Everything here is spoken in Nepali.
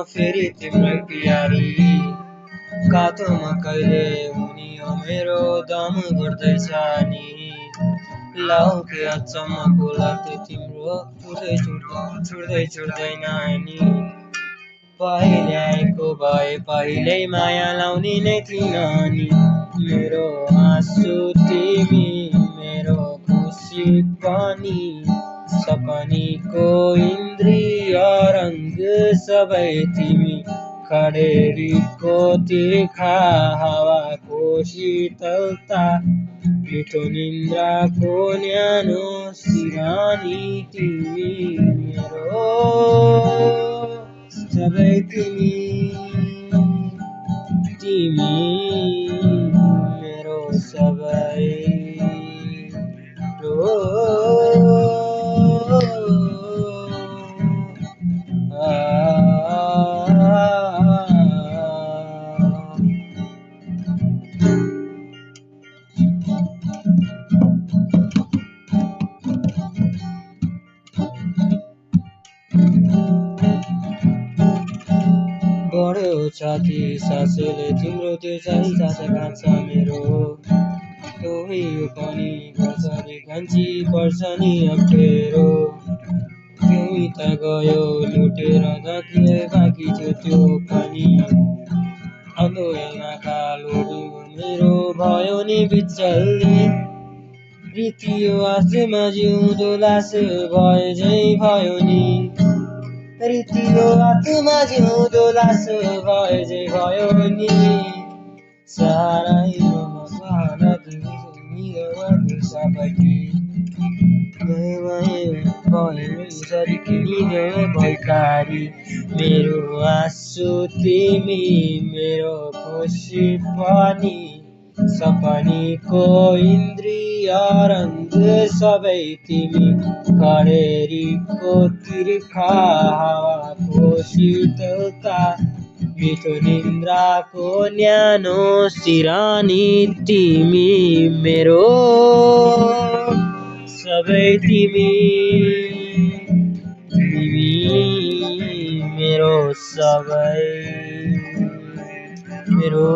फेरि तिम्रै प्यारी काँधोमा कहिले हुने हो मेरो दम घुट्दैछ नि लाउ के अचम्मको लाग्थ्यो तिम्रो छुट्दैन नि पहिले आएको भए पहिल्यै माया लाउने नै थिइन नि मेरो आँसु तिमी मेरो खुसी पनि सपनीको इन्द्रिय रङ्ग सबै तिमी खडेरीको तिर्खा हावाको शीतलता मिठो निन्द्राको न्यानो सिरानी तिमी मेरो सबै तिमी मेरो सबै बढ्यो छाती सासले तिम्रो त्यो चाहिँ सास कान्छ मेरो तोही यो पनि कसरी कान्छी पर्छ नि अप्ठ्यारो तिमी त गयो लुटेर जति बाँकी थियो त्यो पनि आन्दोलनका लोडी मेरो भयो नि बिचल्ली प्रीतियो आजमा जिउँदो लास भए झै भयो नि रीतियो आत्मा जिउँदो लास भए झै भयो नि साराइमा सहारा तिमी सबैकी भैकारी मेरो आँसु तिमी मेरो खुसी पनि सपनीको इन्द्रिय रङ्ग सबै तिमी खडेरीको तिर्खा हावाको शीतलता मिठो निन्द्राको न्यानो सिरानी तिमी मेरो सबै तिमी मेरो सबै मेरो